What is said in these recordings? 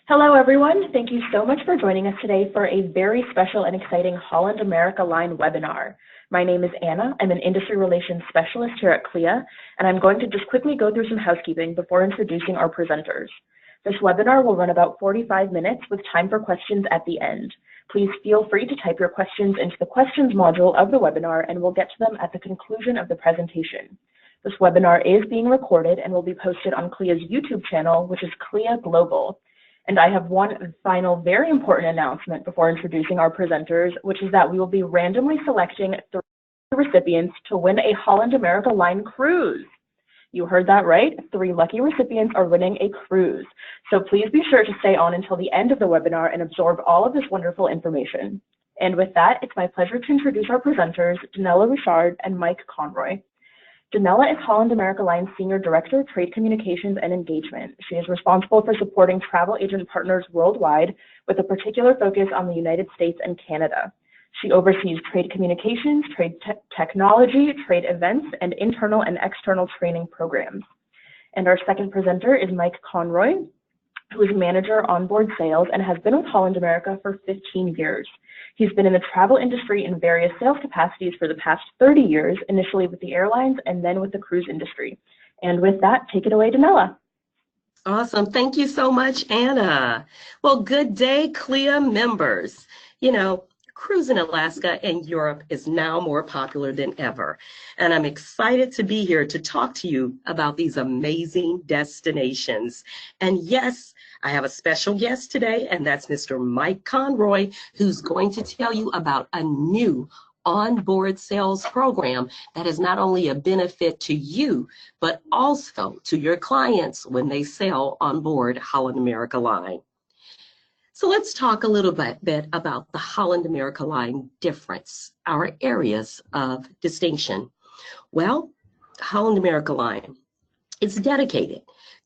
Hello, everyone. Thank you so much for joining us today for a very special and exciting Holland America Line webinar. My name is Anna. I'm an Industry Relations Specialist here at CLIA, and I'm going to just quickly go through some housekeeping before introducing our presenters. This webinar will run about 45 minutes with time for questions at the end. Please feel free to type your questions into the questions module of the webinar, and we'll get to them at the conclusion of the presentation. This webinar is being recorded and will be posted on CLIA's YouTube channel, which is CLIA Global. And I have one final very important announcement before introducing our presenters, which is that we will be randomly selecting 3 recipients to win a Holland America Line cruise. You heard that right. 3 lucky recipients are winning a cruise. So please be sure to stay on until the end of the webinar and absorb all of this wonderful information. And with that, it's my pleasure to introduce our presenters, Danella Richard and Mike Conroy. Danella is Holland America Line's Senior Director of Trade Communications and Engagement. She is responsible for supporting travel agent partners worldwide with a particular focus on the United States and Canada. She oversees trade communications, trade technology, trade events, and internal and external training programs. And our second presenter is Mike Conroy, who is Manager Onboard Sales and has been with Holland America for 15 years. He's been in the travel industry in various sales capacities for the past 30 years, initially with the airlines and then with the cruise industry. And with that, take it away, Danella. Awesome. Thank you so much, Anna. Well, good day, CLIA members. You know, cruising Alaska and Europe is now more popular than ever. And I'm excited to be here to talk to you about these amazing destinations. And yes, I have a special guest today, and that's Mr. Mike Conroy, who's going to tell you about a new onboard sales program that is not only a benefit to you, but also to your clients when they sail on board Holland America Line. So let's talk a little bit about the Holland America Line difference, our areas of distinction. Well, Holland America Line is dedicated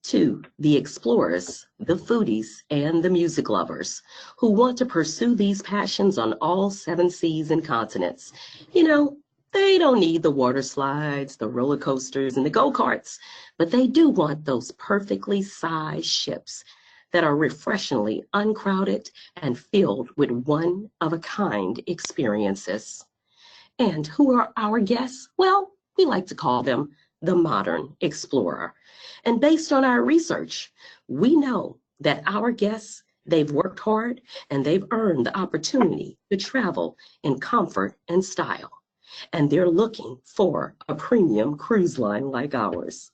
to the explorers, the foodies, and the music lovers who want to pursue these passions on all 7 seas and continents. You know, they don't need the water slides, the roller coasters, and the go-karts, but they do want those perfectly sized ships that are refreshingly uncrowded and filled with one-of-a-kind experiences. And who are our guests? Well, we like to call them the modern explorer. And based on our research, we know that our guests, they've worked hard and they've earned the opportunity to travel in comfort and style. And they're looking for a premium cruise line like ours.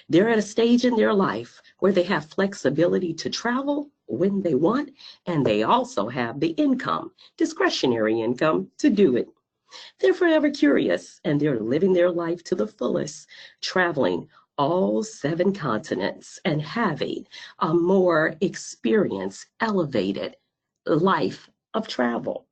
They're at a stage in their life where they have flexibility to travel when they want, and they also have the income, discretionary income, to do it. They're forever curious, and they're living their life to the fullest, traveling all 7 continents and having a more experienced, elevated life of travel.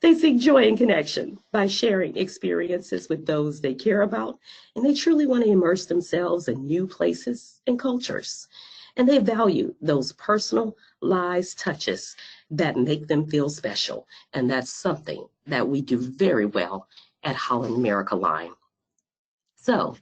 They seek joy and connection by sharing experiences with those they care about, and they truly want to immerse themselves in new places and cultures. And they value those personalized touches that make them feel special, and that's something that we do very well at Holland America Line. So,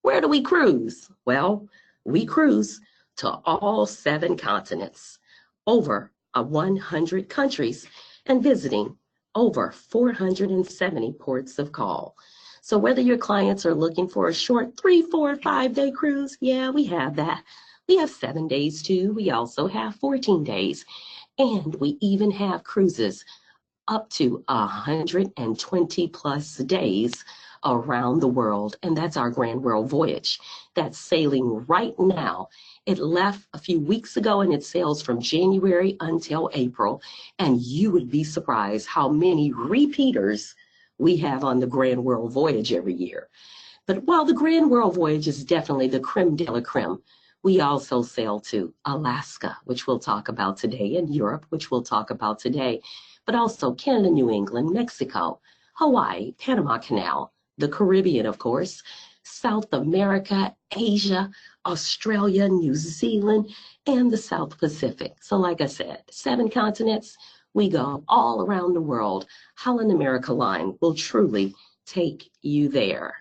where do we cruise? Well, we cruise to all 7 continents, over 100 countries, and visiting over 470 ports of call. So whether your clients are looking for a short 3, 4, 5-day cruise, yeah, we have that. We have 7 days too. We also have 14 days. And we even have cruises up to 120 plus days around the world. And that's our Grand World Voyage that's sailing right now. It left a few weeks ago and it sails from January until April. And you would be surprised how many repeaters we have on the Grand World Voyage every year. But while the Grand World Voyage is definitely the creme de la creme, we also sail to Alaska, which we'll talk about today, and Europe, which we'll talk about today, but also Canada, New England, Mexico, Hawaii, Panama Canal, the Caribbean, of course, South America, Asia, Australia, New Zealand, and the South Pacific. So like I said, 7 continents, we go all around the world. Holland America Line will truly take you there.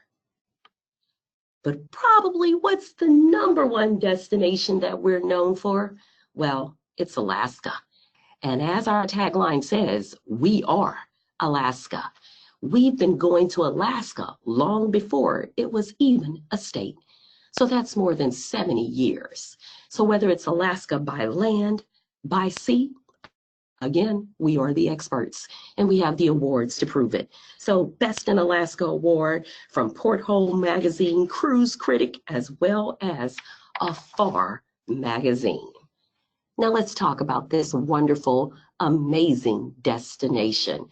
But probably what's the #1 destination that we're known for? Well, it's Alaska. And as our tagline says, we are Alaska. We've been going to Alaska long before it was even a state. So that's more than 70 years. So whether it's Alaska by land, by sea, again, we are the experts and we have the awards to prove it. So Best in Alaska Award from Porthole Magazine, Cruise Critic, as well as Afar Magazine. Now let's talk about this wonderful, amazing destination.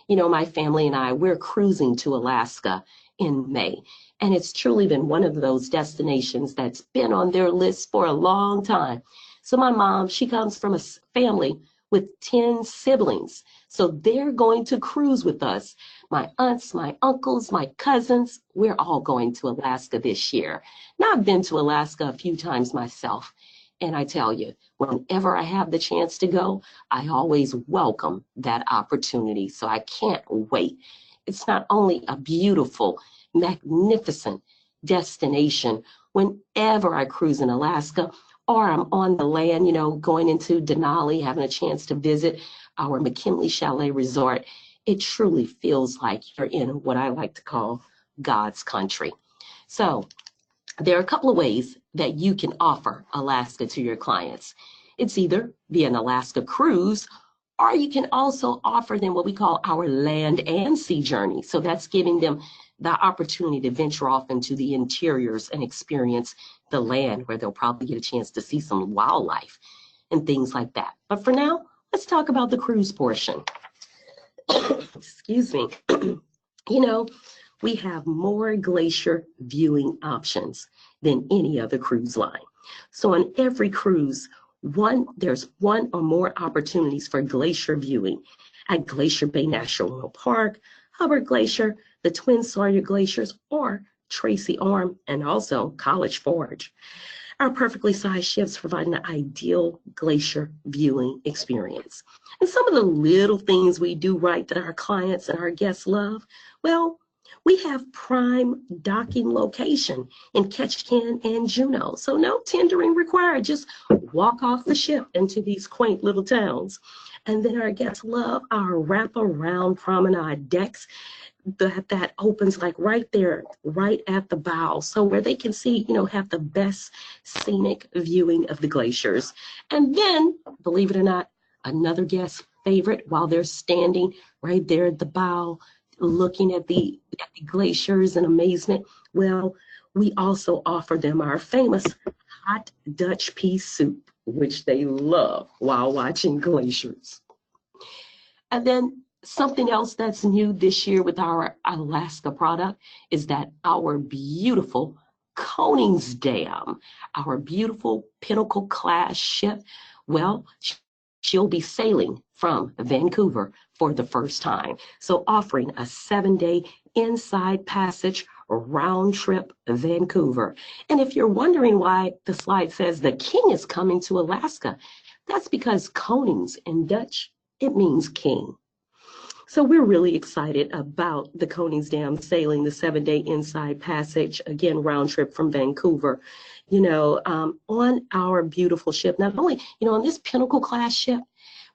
You know, my family and I, we're cruising to Alaska in May, and it's truly been one of those destinations that's been on their list for a long time. So my mom, she comes from a family with 10 siblings. So they're going to cruise with us. My aunts, my uncles, my cousins, we're all going to Alaska this year. Now I've been to Alaska a few times myself. And I tell you, whenever I have the chance to go, I always welcome that opportunity. So I can't wait. It's not only a beautiful, magnificent destination. Whenever I cruise in Alaska, or I'm on the land, you know, going into Denali, having a chance to visit our McKinley Chalet Resort, it truly feels like you're in what I like to call God's country. So there are a couple of ways that you can offer Alaska to your clients. It's either via an Alaska cruise, or you can also offer them what we call our land and sea journey. So that's giving them the opportunity to venture off into the interiors and experience the land, where they'll probably get a chance to see some wildlife and things like that. But for now, let's talk about the cruise portion. Excuse me. You know, we have more glacier viewing options than any other cruise line. So on every cruise, there's one or more opportunities for glacier viewing at Glacier Bay National Park, Hubbard Glacier, the Twin Sawyer Glaciers, or Tracy Arm, and also College Forge. Our perfectly sized ships provide an ideal glacier viewing experience. And some of the little things we do right that our clients and our guests love, well, we have prime docking location in Ketchikan and Juneau. So no tendering required, just walk off the ship into these quaint little towns. And then our guests love our wraparound promenade decks that opens like right there, right at the bow. So where they can see, you know, have the best scenic viewing of the glaciers. And then, believe it or not, another guest favorite while they're standing right there at the bow, looking at the glaciers in amazement. Well, we also offer them our famous hot Dutch pea soup, which they love while watching glaciers. And then something else that's new this year with our Alaska product is that our beautiful KONINGSDAM, our beautiful Pinnacle class ship, well, she'll be sailing from Vancouver for the first time. So offering a 7-day inside passage round trip Vancouver. And if you're wondering why the slide says the king is coming to Alaska, that's because Konings in Dutch, it means king. So we're really excited about the KONINGSDAM sailing the 7-day inside passage, again, round trip from Vancouver, you know, on our beautiful ship. Not only, you know, on this Pinnacle class ship,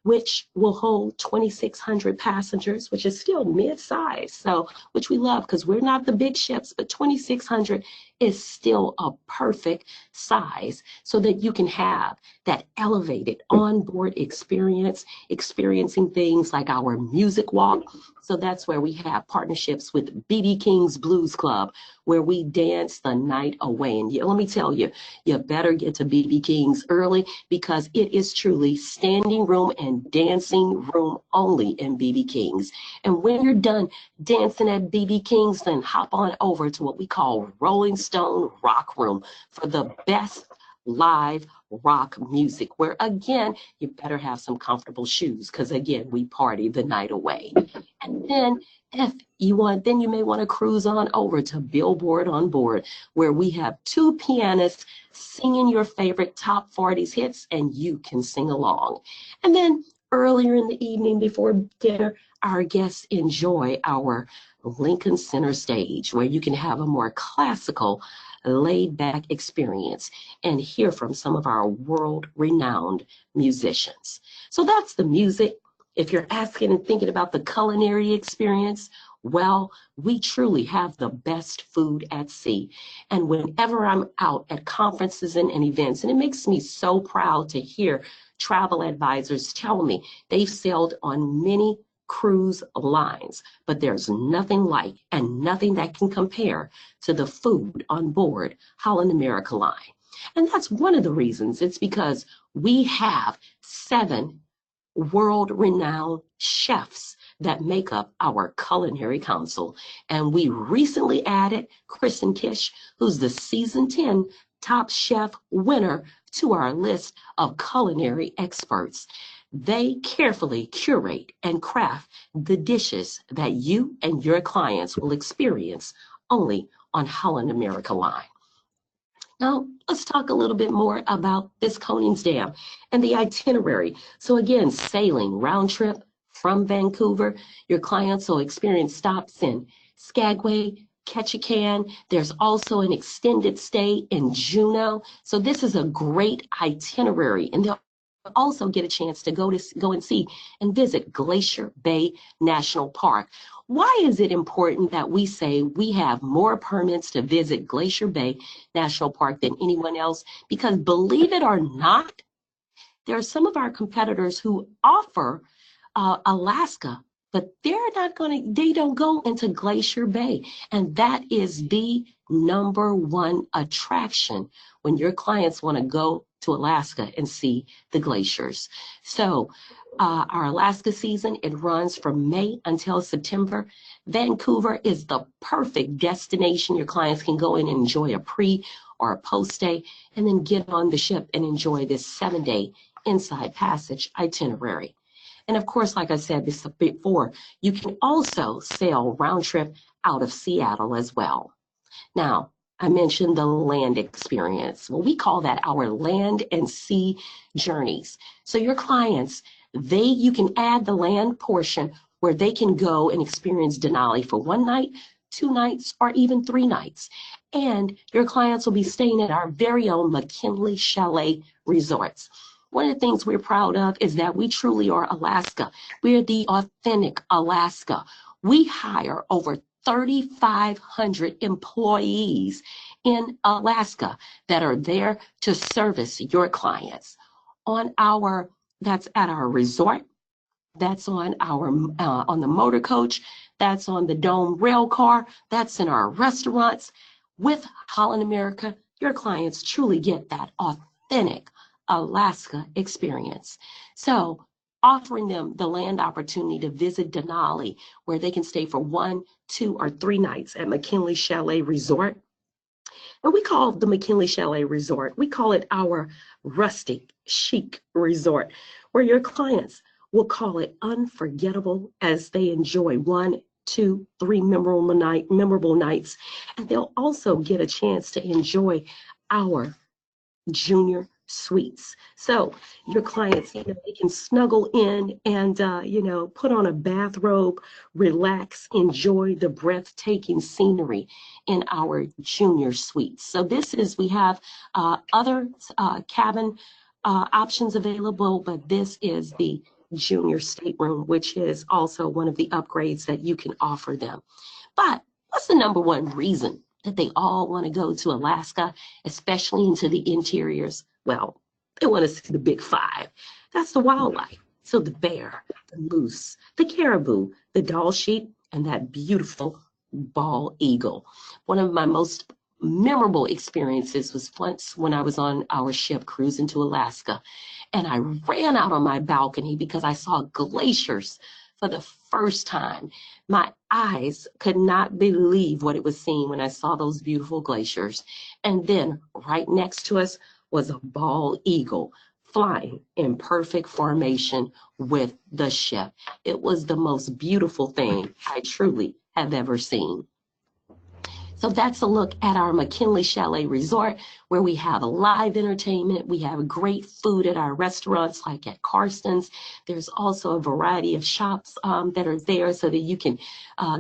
which will hold 2,600 passengers, which is still mid-size, so which we love because we're not the big ships, but 2,600 is still a perfect size so that you can have that elevated onboard experience, experiencing things like our music walk. So that's where we have partnerships with BB King's Blues Club, where we dance the night away. And let me tell you, you better get to BB King's early because it is truly standing room and dancing room only in BB King's. And when you're done dancing at BB King's, then hop on over to what we call Rolling Stone Rock Room for the best live rock music, where again, you better have some comfortable shoes because again, we party the night away. And then if you want, then you may want to cruise on over to Billboard on Board, where we have 2 pianists singing your favorite top 40s hits and you can sing along. And then earlier in the evening before dinner, our guests enjoy our Lincoln Center stage, where you can have a more classical laid-back experience and hear from some of our world-renowned musicians. So that's the music. If you're asking and thinking about the culinary experience, well, we truly have the best food at sea. And whenever I'm out at conferences and events, and it makes me so proud to hear travel advisors tell me they've sailed on many cruise lines, but there's nothing like and nothing that can compare to the food on board Holland America Line. And that's one of the reasons. It's because we have 7 world-renowned chefs that make up our culinary council. And we recently added Kristen Kish, who's the season 10 top chef winner, to our list of culinary experts. They carefully curate and craft the dishes that you and your clients will experience only on Holland America Line. Now, let's talk a little bit more about this KONINGSDAM and the itinerary. So again, sailing round trip from Vancouver. Your clients will experience stops in Skagway, Ketchikan. There's also an extended stay in Juneau. So this is a great itinerary, and they'll also get a chance to go and see and visit Glacier Bay National Park. Why is it important that we say we have more permits to visit Glacier Bay National Park than anyone else? Because believe it or not, there are some of our competitors who offer Alaska, but they don't go into Glacier Bay. And that is the #1 attraction when your clients want to go to Alaska and see the glaciers. So our Alaska season, it runs from May until September. Vancouver is the perfect destination. Your clients can go in and enjoy a pre or a post day and then get on the ship and enjoy this 7-day inside passage itinerary. And of course, like I said before, you can also sail round trip out of Seattle as well. Now, I mentioned the land experience. Well, we call that our land and sea journeys. So your clients, you can add the land portion where they can go and experience Denali for 1 night, 2 nights, or even 3 nights. And your clients will be staying at our very own McKinley Chalet Resorts. One of the things we're proud of is that we truly are Alaska. We're the authentic Alaska. We hire over 3,500 employees in Alaska that are there to service your clients. That's at our resort, that's on the motor coach, that's on the Dome rail car, that's in our restaurants. With Holland America, your clients truly get that authentic Alaska experience. So offering them the land opportunity to visit Denali, where they can stay for 1, 2, or 3 nights at McKinley Chalet Resort. And we call the McKinley Chalet Resort, we call it our rustic chic resort, where your clients will call it unforgettable as they enjoy 1, 2, 3 memorable nights. And they'll also get a chance to enjoy our junior suites. So your clients, they can snuggle in and, put on a bathrobe, relax, enjoy the breathtaking scenery in our junior suites. So we have other cabin options available, but this is the junior stateroom, which is also one of the upgrades that you can offer them. But what's the #1 reason that they all want to go to Alaska, especially into the interiors? Well, they want to see the big 5. That's the wildlife. So the bear, the moose, the caribou, the Dall sheep, and that beautiful bald eagle. One of my most memorable experiences was once when I was on our ship cruising to Alaska, and I ran out on my balcony because I saw glaciers for the first time. My eyes could not believe what it was seeing when I saw those beautiful glaciers. And then right next to us was a bald eagle flying in perfect formation with the ship. It was the most beautiful thing I truly have ever seen. So that's a look at our McKinley Chalet Resort, where we have a live entertainment. We have great food at our restaurants, like at Carston's. There's also a variety of shops that are there so that you can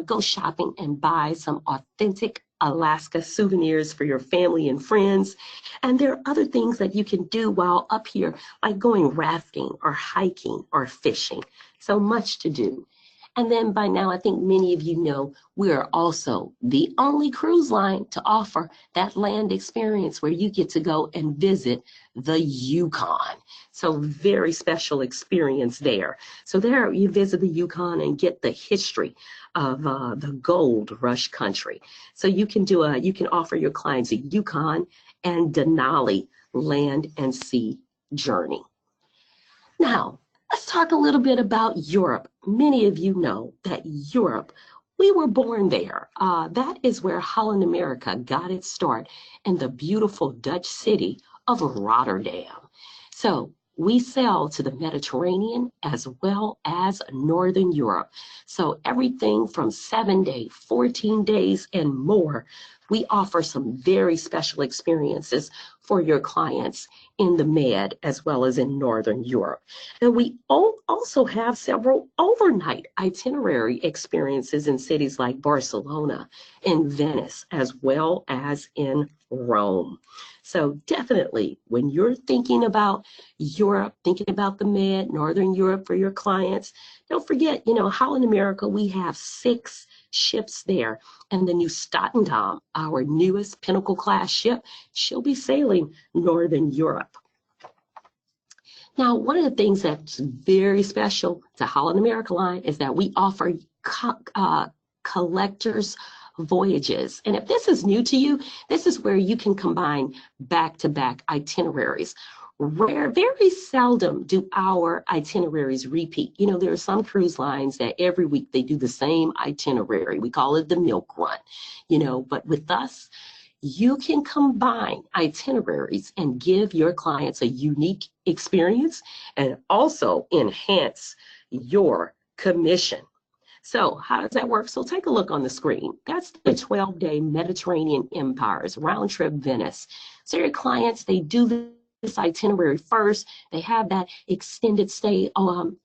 go shopping and buy some authentic Alaska souvenirs for your family and friends. And there are other things that you can do while up here, like going rafting or hiking or fishing. So much to do. And then by now, I think many of you know we are also the only cruise line to offer that land experience where you get to go and visit the Yukon. So very special experience there. So there you visit the Yukon and get the history of the gold rush country. So you can offer your clients a Yukon and DENALI land and sea journey. Now, let's talk a little bit about Europe. Many of you know that Europe, we were born there. That is where Holland America got its start in the beautiful Dutch city of Rotterdam. So we sell to the Mediterranean as well as Northern Europe. So everything from 7 days, 14 days, and more, we offer some very special experiences for your clients in the Med as well as in Northern Europe. And we also have several overnight itinerary experiences in cities like Barcelona and Venice, as well as in Rome. So definitely, when you're thinking about Europe, thinking about the Med, Northern Europe for your clients, don't forget, Holland America, we have 6 ships there. And the new Statendam, our newest Pinnacle class ship, she'll be sailing Northern Europe. Now, one of the things that's very special to Holland America Line is that we offer collectors voyages. And if this is new to you, this is where you can combine back-to-back itineraries. Very seldom do our itineraries repeat. There are some cruise lines that every week they do the same itinerary. We call it the milk run, but with us, you can combine itineraries and give your clients a unique experience and also enhance your commission. So how does that work? So take a look on the screen. That's the 12-day Mediterranean Empires, Roundtrip Venice. So your clients, they do this itinerary first. They have that extended stay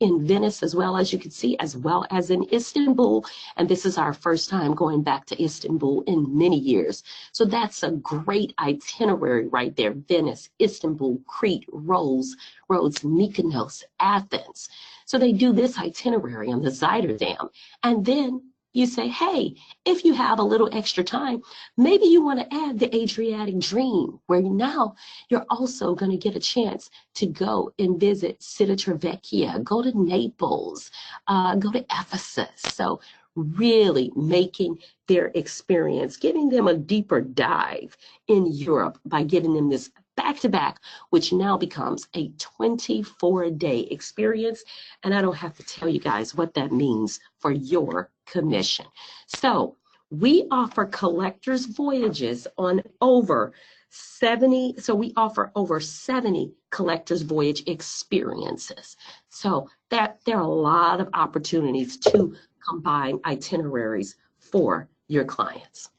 in Venice as well, as you can see, as well as in Istanbul. And this is our first time going back to Istanbul in many years. So that's a great itinerary right there. Venice, Istanbul, Crete, Rhodes, Mykonos, Athens. So they do this itinerary on the Zuiderdam. And then you say, hey, if you have a little extra time, maybe you want to add the Adriatic Dream, where now you're also going to get a chance to go and visit Civitavecchia, go to Naples, go to Ephesus. So really making their experience, giving them a deeper dive in Europe by giving them this back-to-back, which now becomes a 24-day experience. And I don't have to tell you guys what that means for your commission. So we offer collectors voyages on over 70. So we offer over 70 collectors voyage experiences. So that there are a lot of opportunities to combine itineraries for your clients.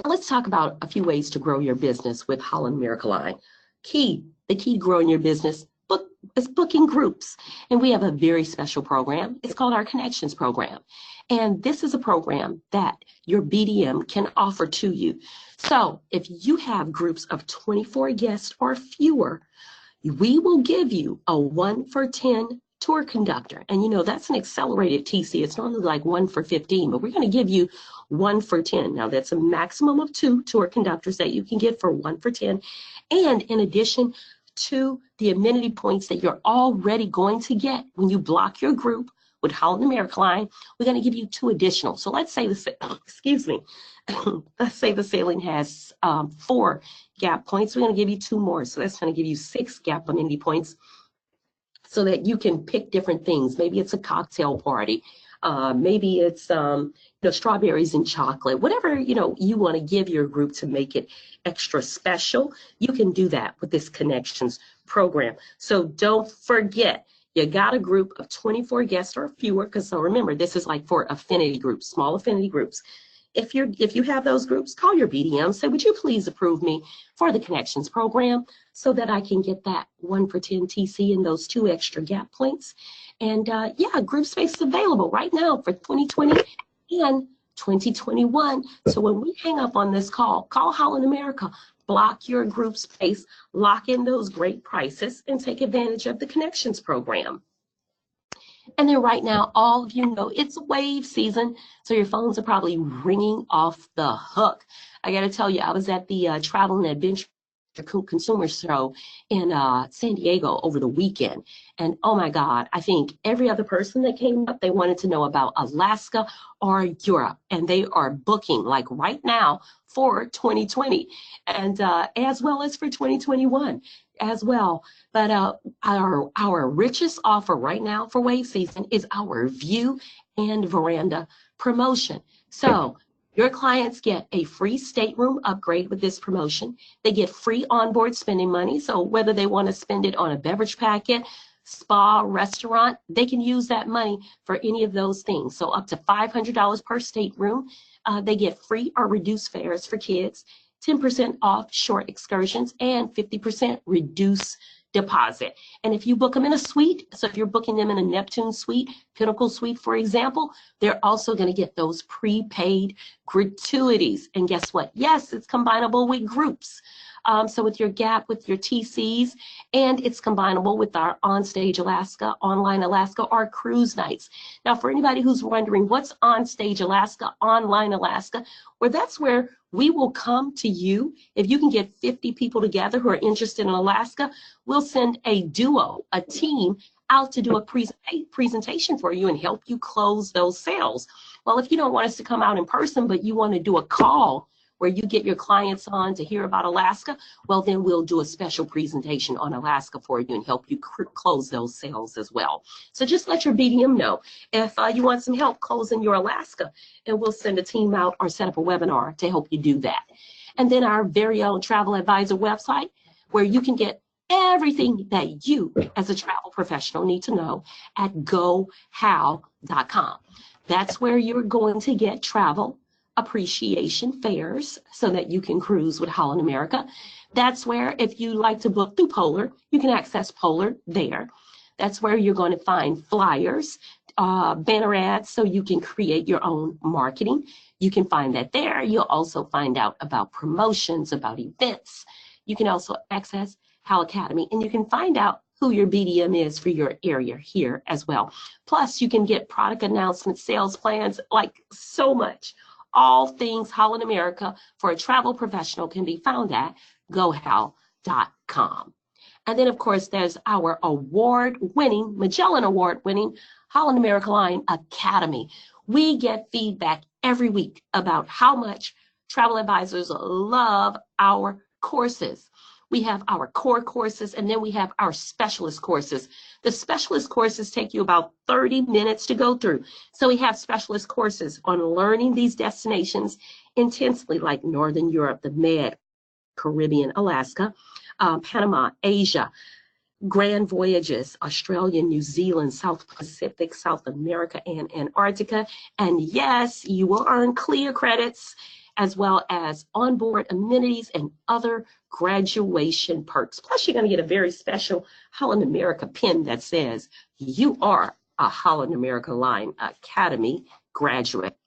Now let's talk about a few ways to grow your business with Holland America Line. The key to growing your business is booking groups. And we have a very special program. It's called our Connections program. And this is a program that your BDM can offer to you. So if you have groups of 24 guests or fewer, we will give you a 1 for 10 tour conductor. And that's an accelerated TC. It's normally like 1 for 15, but we're going to give you 1 for 10. Now that's a maximum of 2 tour conductors that you can get for 1 for 10. And in addition to the amenity points that you're already going to get when you block your group with Holland America Line, we're going to give you 2 additional. So let's say let's say the sailing has 4 gap points. We're going to give you 2 more. So that's going to give you 6 gap amenity points, so that you can pick different things. Maybe it's a cocktail party. Maybe it's strawberries and chocolate. Whatever you want to give your group to make it extra special, you can do that with this Connections program. So don't forget, you got a group of 24 guests or fewer, because so remember, this is like for affinity groups, small affinity groups. If you have those groups, call your BDM, say, would you please approve me for the Connections program so that I can get that 1 for 10 TC and those 2 extra gap points. And yeah, group space is available right now for 2020 and 2021. So when we hang up on this call Holland America, block your group space, lock in those great prices, and take advantage of the Connections program. And then right now, all of you know it's wave season, so your phones are probably ringing off the hook. I got to tell you, I was at the Travel and Adventure Consumer Show in San Diego over the weekend. And oh my God, I think every other person that came up, they wanted to know about Alaska or Europe. And they are booking like right now for 2020 and as well as for 2021 as well. But our richest offer right now for wave season is our view and veranda promotion. So your clients get a free stateroom upgrade with this promotion. They get free onboard spending money. So whether they want to spend it on a beverage packet, spa, restaurant, they can use that money for any of those things. So up to $500 per stateroom. They get free or reduced fares for kids, 10% off short excursions, and 50% reduced deposit. And if you book them in a suite, so if you're booking them in a Neptune suite, Pinnacle suite, for example, they're also going to get those prepaid gratuities. And guess what? Yes, it's combinable with groups. So with your GAP, with your TCs, and it's combinable with our Onstage Alaska, Online Alaska, or cruise nights. Now, for anybody who's wondering what's Onstage Alaska, Online Alaska, well, that's where we will come to you. If you can get 50 people together who are interested in Alaska, we'll send a duo, a team, out to do a presentation for you and help you close those sales. Well, if you don't want us to come out in person, but you want to do a call where you get your clients on to hear about Alaska, well, then we'll do a special presentation on Alaska for you and help you close those sales as well. So just let your BDM know if you want some help closing your Alaska, and we'll send a team out or set up a webinar to help you do that. And then our very own travel advisor website, where you can get everything that you as a travel professional need to know at gohow.com. That's where you're going to get travel appreciation fares so that you can cruise with Holland America. That's where, if you like to book through Polar, you can access Polar there. That's where you're going to find flyers, banner ads, so you can create your own marketing. You can find that there. You'll also find out about promotions, about events. You can also access How Academy, and you can find out who your BDM is for your area here as well. Plus, you can get product announcements, sales plans, like so much. All things Holland America for a travel professional can be found at gohow.com. And then, of course, there's our award-winning, Magellan Award-winning Holland America Line Academy. We get feedback every week about how much travel advisors love our courses. We have our core courses, and then we have our specialist courses. The specialist courses take you about 30 minutes to go through. So we have specialist courses on learning these destinations intensely, like Northern Europe, the Med, Caribbean, Alaska, Panama, Asia, grand voyages, Australia, New Zealand, South Pacific, South America, and Antarctica. And yes, you will earn CLIA credits, as well as onboard amenities and other graduation perks. Plus, you're going to get a very special Holland America pin that says you are a Holland America Line Academy graduate.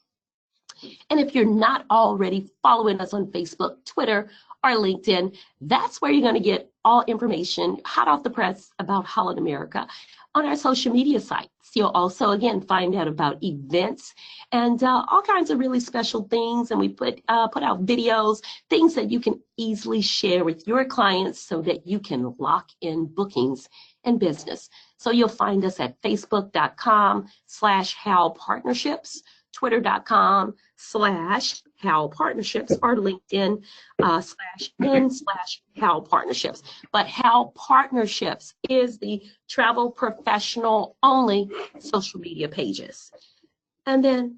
And if you're not already following us on Facebook, Twitter, or LinkedIn, that's where you're going to get all information hot off the press about Holland America on our social media sites. You'll also, again, find out about events and all kinds of really special things. And we put out videos, things that you can easily share with your clients so that you can lock in bookings and business. So you'll find us at facebook.com/HowPartnerships, twitter.com/HowPartnerships, or LinkedIn /n/HowPartnerships. But How Partnerships is the travel professional only social media pages. And then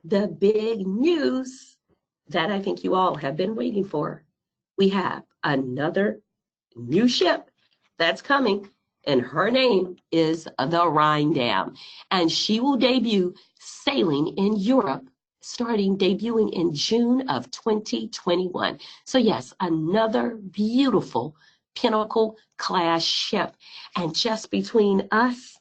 the big news that I think you all have been waiting for, we have another new ship that's coming, and her name is the RYNDAM, and she will debut sailing in Europe, debuting in June of 2021. So yes, another beautiful Pinnacle class ship. And just between us,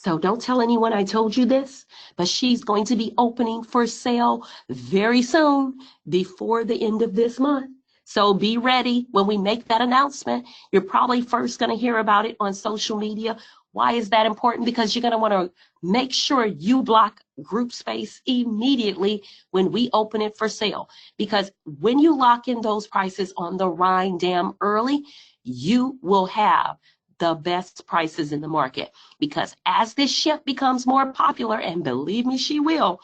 So don't tell anyone I told you this, but she's going to be opening for sale very soon, before the end of this month. So be ready when we make that announcement. You're probably first going to hear about it on social media. Why is that important? Because you're going to want to make sure you block group space immediately when we open it for sale. Because when you lock in those prices on the RYNDAM early, you will have the best prices in the market. Because as this ship becomes more popular, and believe me, she will,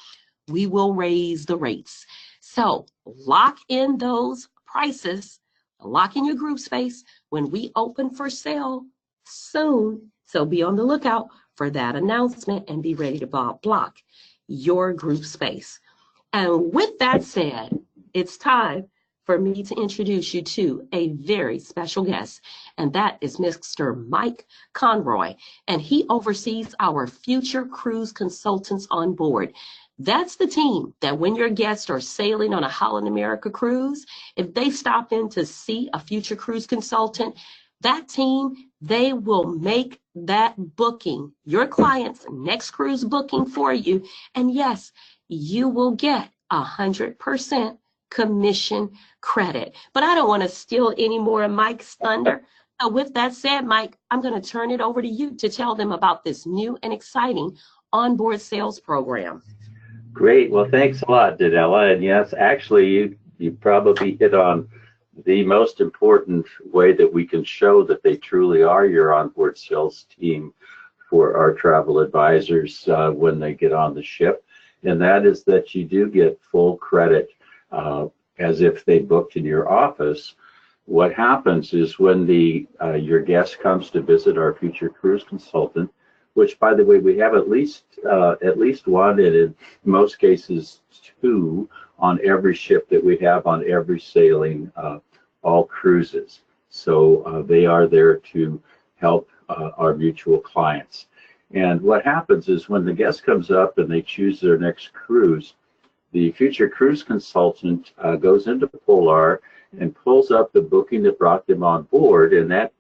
we will raise the rates. So lock in those prices, lock in your group space when we open for sale soon. So be on the lookout for that announcement and be ready to block your group space. And with that said, it's time for me to introduce you to a very special guest, and that is Mr. Mike Conroy, and he oversees our future cruise consultants on board. That's the team that when your guests are sailing on a Holland America cruise, if they stop in to see a future cruise consultant, that team, they will make that booking, your client's next cruise booking for you. And yes, you will get 100% commission credit. But I don't want to steal any more of Mike's thunder. So with that said, Mike, I'm going to turn it over to you to tell them about this new and exciting onboard sales program. Great. Well, thanks a lot, Danella. And yes, actually, you probably hit on the most important way that we can show that they truly are your onboard sales team for our travel advisors when they get on the ship. And that is that you do get full credit as if they booked in your office. What happens is when your guest comes to visit our future cruise consultant, which, by the way, we have at least one, and in most cases two, on every ship that we have on every sailing, all cruises. So they are there to help our mutual clients. And what happens is when the guest comes up and they choose their next cruise, the future cruise consultant goes into Polar and pulls up the booking that brought them on board. And that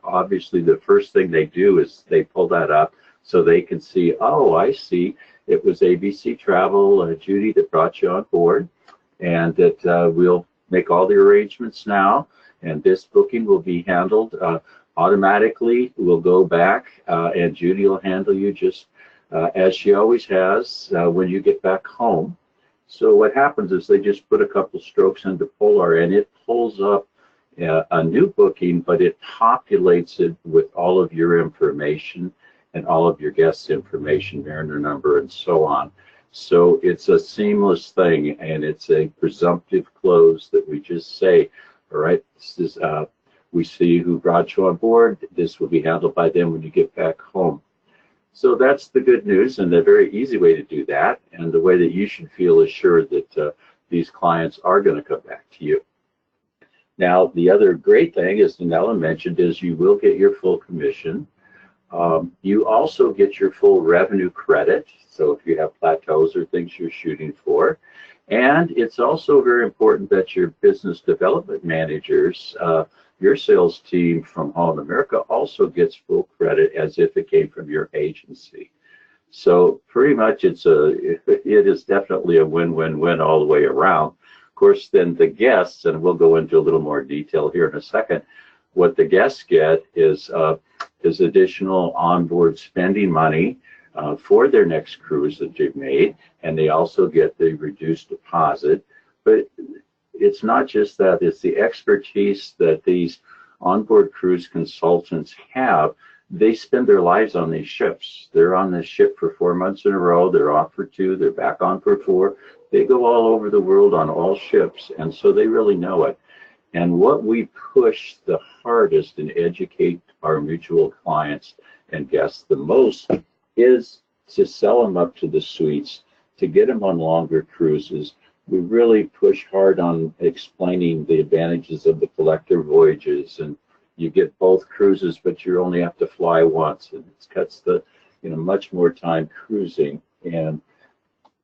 obviously the first thing they do is they pull that up so they can see, oh, I see, it was ABC Travel, Judy, that brought you on board, and that we'll make all the arrangements now, and this booking will be handled automatically. We'll go back and Judy will handle you just as she always has when you get back home. So what happens is they just put a couple strokes into Polar and it pulls up a new booking, but it populates it with all of your information and all of your guests' information, mariner number, and so on. So it's a seamless thing, and it's a presumptive close that we just say, all right, this is, we see who brought you on board. This will be handled by them when you get back home. So that's the good news, and a very easy way to do that, and the way that you should feel assured that these clients are going to come back to you. Now, the other great thing, as Danella mentioned, is you will get your full commission. You also get your full revenue credit, so if you have plateaus or things you're shooting for. And it's also very important that your business development managers, your sales team from Holland America, also gets full credit as if it came from your agency. So pretty much it is definitely a win-win-win all the way around. Of course, then the guests, and we'll go into a little more detail here in a second, what the guests get is additional onboard spending money for their next cruise that they've made, and they also get the reduced deposit. But it's not just that, it's the expertise that these onboard cruise consultants have. They spend their lives on these ships. They're on this ship for 4 months in a row, they're off for 2, they're back on for 4. They go all over the world on all ships, and so they really know it. And what we push the hardest and educate our mutual clients and guests the most is to sell them up to the suites, to get them on longer cruises. We really push hard on explaining the advantages of the collector voyages, and you get both cruises, but you only have to fly once, and it cuts the much more time cruising. And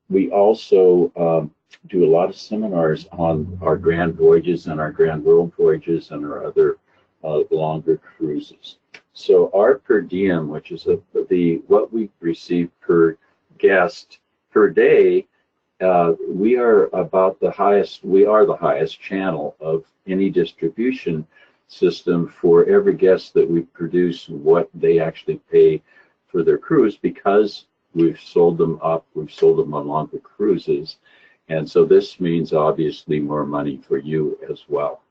we also do a lot of seminars on our grand voyages and our grand world voyages and our other longer cruises. So our per diem, which is what we receive per guest per day, we are about the highest. We are the highest channel of any distribution system for every guest that we produce. What they actually pay for their cruise, because we've sold them up. We've sold them on longer cruises, and so this means obviously more money for you as well.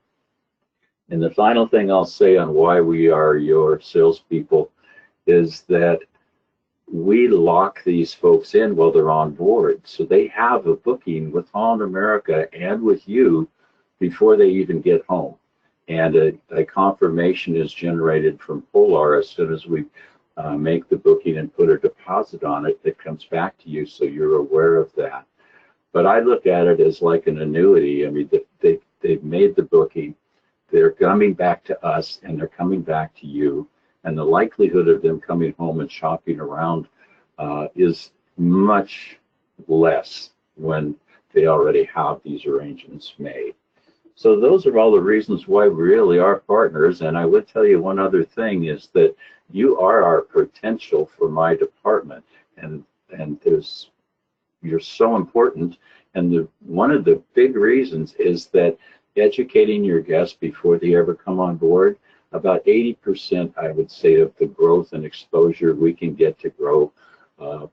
And the final thing I'll say on why we are your salespeople is that we lock these folks in while they're on board. So they have a booking with Holland America and with you before they even get home. And a confirmation is generated from Polar as soon as we make the booking and put a deposit on it that comes back to you, so you're aware of that. But I look at it as like an annuity. I mean, they've made the booking. They're coming back to us and they're coming back to you, and the likelihood of them coming home and shopping around is much less when they already have these arrangements made. So those are all the reasons why we really are partners. And I would tell you one other thing is that you are our potential for my department, and you're so important. And one of the big reasons is that educating your guests before they ever come on board, about 80%, I would say, of the growth and exposure we can get to grow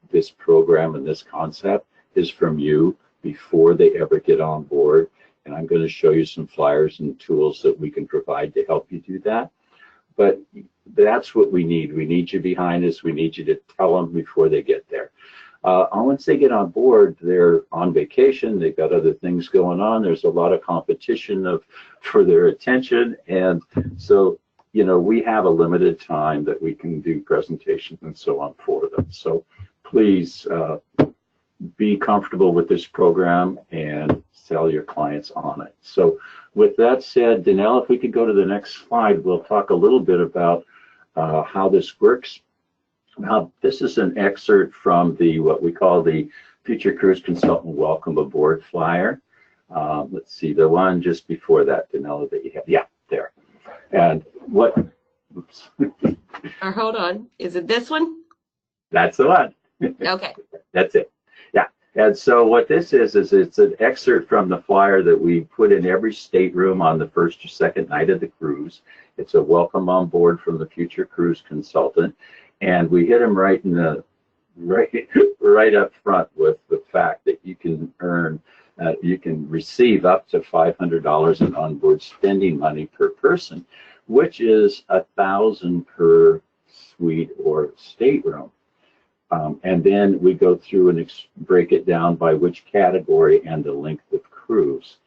this program and this concept is from you before they ever get on board. And I'm going to show you some flyers and tools that we can provide to help you do that. But that's what we need. We need you behind us. We need you to tell them before they get there. Once they get on board, they're on vacation. They've got other things going on. There's a lot of competition for their attention. And so, you know, we have a limited time that we can do presentations and so on for them. So please be comfortable with this program and sell your clients on it. So with that said, Danelle, if we could go to the next slide, we'll talk a little bit about how this works. Now, this is an excerpt from what we call the Future Cruise Consultant Welcome Aboard flyer. Let's see, the one just before that, Danelle, that you have. Yeah, there. And what? Oops. Hold on. Is it this one? That's the one. Okay. That's it. Yeah. And so what this is it's an excerpt from the flyer that we put in every stateroom on the first or second night of the cruise. It's a welcome on board from the Future Cruise Consultant. And we hit them right in the right up front with the fact that you can earn, you can receive up to $500 in onboard spending money per person, which is $1,000 per suite or stateroom. And then we go through and break it down by which category and the length of cruise.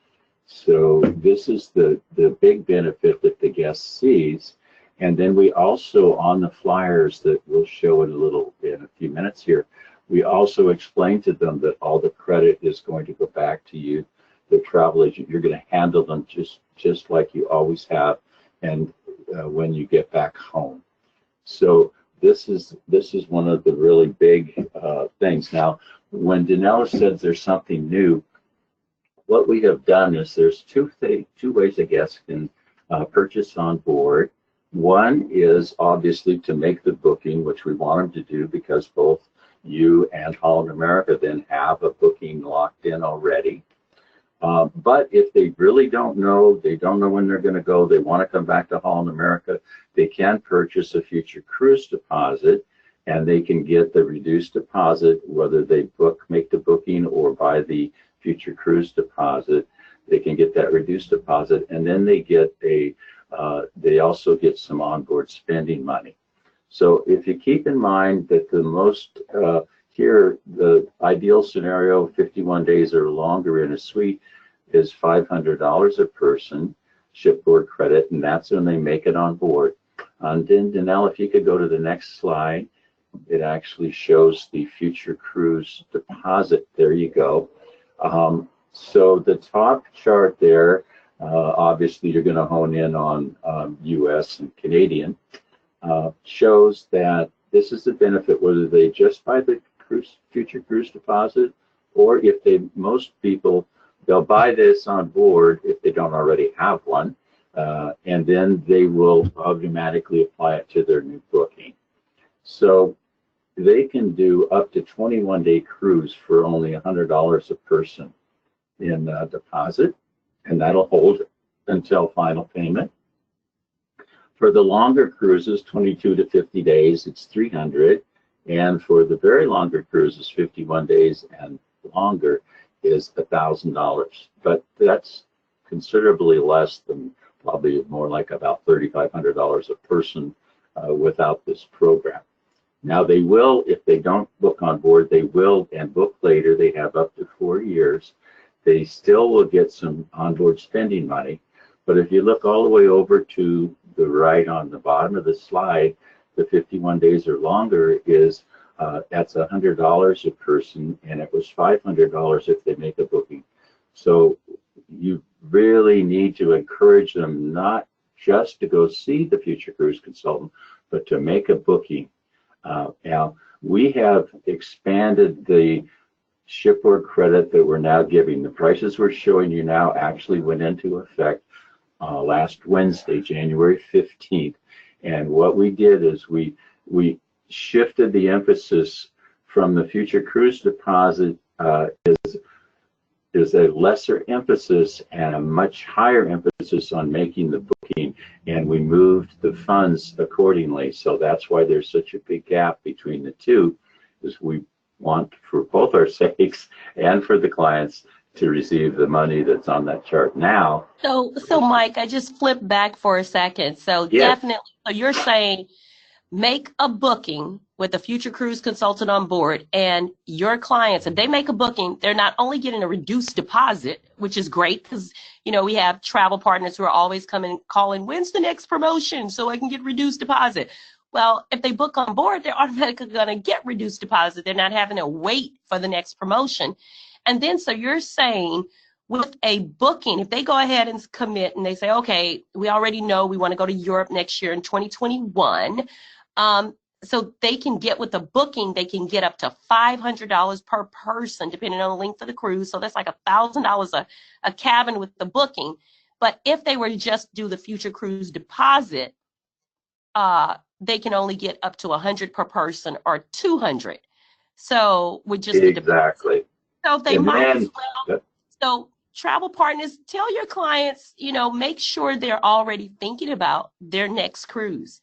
So this is the big benefit that the guest sees. And then we also, on the flyers that we'll show in a few minutes here, we also explain to them that all the credit is going to go back to you, the travel agent. You're going to handle them just like you always have, and when you get back home. So this is one of the really big things. Now, when Danella says there's something new, what we have done is there's two ways a guest can purchase on board. One is obviously to make the booking, which we want them to do because both you and Holland America then have a booking locked in already. But if they really don't know, they don't know when they're going to go, they want to come back to Holland America, they can purchase a future cruise deposit, and they can get the reduced deposit, whether they make the booking or buy the future cruise deposit. They can get that reduced deposit, and then they get they also get some onboard spending money. So if you keep in mind that the ideal scenario, 51 days or longer in a suite, is $500 a person, shipboard credit, and that's when they make it on board. And then, Danelle, if you could go to the next slide, it actually shows the future cruise deposit. There you go. So the top chart there, obviously you're going to hone in on US and Canadian, shows that this is the benefit whether they just buy the future cruise deposit, or if most people, they'll buy this on board if they don't already have one, and then they will automatically apply it to their new booking. So they can do up to 21-day cruise for only $100 a person in deposit, and that'll hold until final payment. For the longer cruises, 22 to 50 days, it's $300, and for the very longer cruises, 51 days and longer, is $1,000. But that's considerably less than, probably more like about $3,500 a person without this program. Now they will, if they don't book on board, they will, and book later, they have up to 4 years. They still will get some onboard spending money. But if you look all the way over to the right on the bottom of the slide, the 51 days or longer is, that's $100 a person, and it was $500 if they make a booking. So you really need to encourage them not just to go see the future cruise consultant, but to make a booking. Now, we have expanded the shipboard credit that we're now giving. The prices we're showing you now actually went into effect last Wednesday, January 15th. And what we did is we shifted the emphasis from the future cruise deposit is a lesser emphasis and a much higher emphasis on making the booking, and we moved the funds accordingly. So that's why there's such a big gap between the two, is we want, for both our sakes and for the clients, to receive the money that's on that chart now. So Mike, I just flipped back for a second. So Yes. definitely, so you're saying make a booking with a future cruise consultant on board, and your clients, if they make a booking, they're not only getting a reduced deposit, which is great because, you know, we have travel partners who are always calling, when's the next promotion so I can get reduced deposit? Well, if they book on board, they're automatically going to get reduced deposit. They're not having to wait for the next promotion. And then, so you're saying with a booking, if they go ahead and commit and they say, okay, we already know we want to go to Europe next year in 2021, so they can get, with a booking, they can get up to $500 per person, depending on the length of the cruise. So that's like $1,000 a cabin with the booking. But if they were to just do the future cruise deposit, they can only get up to $100 per person or $200. So with just the deposit. Exactly. So they And might then, as well. So travel partners, tell your clients, you know, make sure they're already thinking about their next cruise.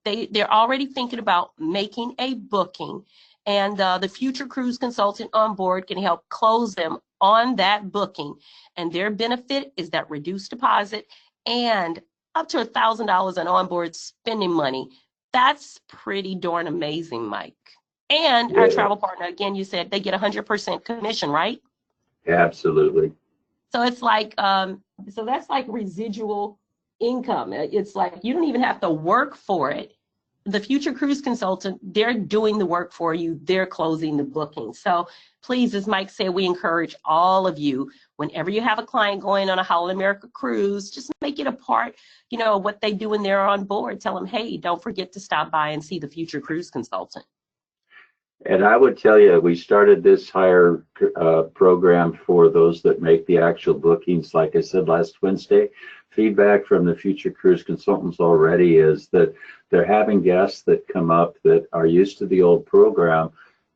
They're already thinking about making a booking, and the future cruise consultant on board can help close them on that booking. And their benefit is that reduced deposit and up to $1,000 in onboard spending money. That's pretty darn amazing, Mike. And Yeah. Our travel partner, again, you said they get 100% commission, right? Absolutely. So it's like, so that's like residual income. It's like you don't even have to work for it. The future cruise consultant, they're doing the work for you. They're closing the booking. So please, as Mike said, we encourage all of you, whenever you have a client going on a Holland America cruise, just make it a part, you know, what they do when they're on board. Tell them, hey, don't forget to stop by and see the future cruise consultant. And I would tell you, we started this hire program for those that make the actual bookings. Like I said last Wednesday, feedback from the future cruise consultants already is that they're having guests that come up that are used to the old program.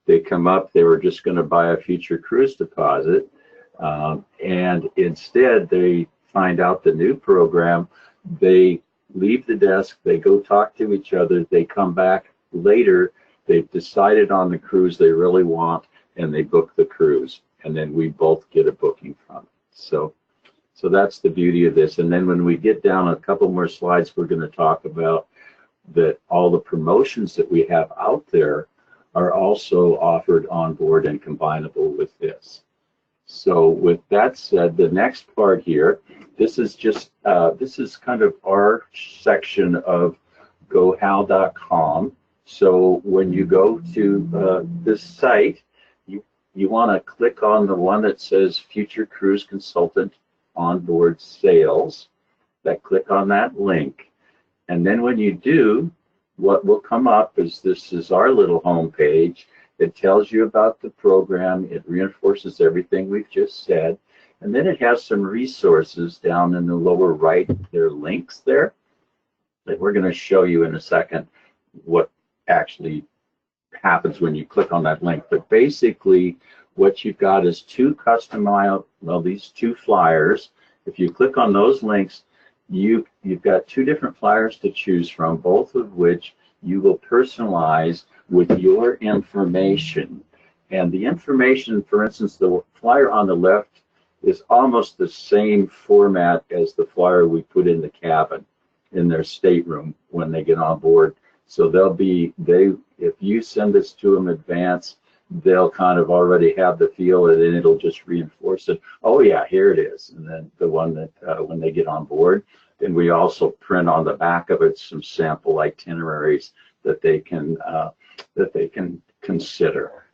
They come up, they were just going to buy a future cruise deposit, and instead they find out the new program. They leave the desk, they go talk to each other, they come back later. They've decided on the cruise they really want, and they book the cruise, and then we both get a booking from it. So that's the beauty of this. And then when we get down a couple more slides, we're going to talk about that all the promotions that we have out there are also offered on board and combinable with this. So with that said, the next part here, this is just this is kind of our section of GoHal.com. So when you go to this site, you want to click on the one that says Future Cruise Consultant Onboard Sales. Click on that link. And then when you do, what will come up is this is our little home page. It tells you about the program. It reinforces everything we've just said. And then it has some resources down in the lower right. There are links there that we're going to show you in a second what actually happens when you click on that link. But basically, what you've got is two customized, well, these two flyers. If you click on those links, you've got two different flyers to choose from, both of which you will personalize with your information. And the information, for instance, the flyer on the left is almost the same format as the flyer we put in the cabin in their stateroom when they get on board. So if you send this to them in advance, they'll kind of already have the feel, and then it'll just reinforce it. Oh yeah, here it is. And then the one that when they get on board, then we also print on the back of it some sample itineraries that they can consider.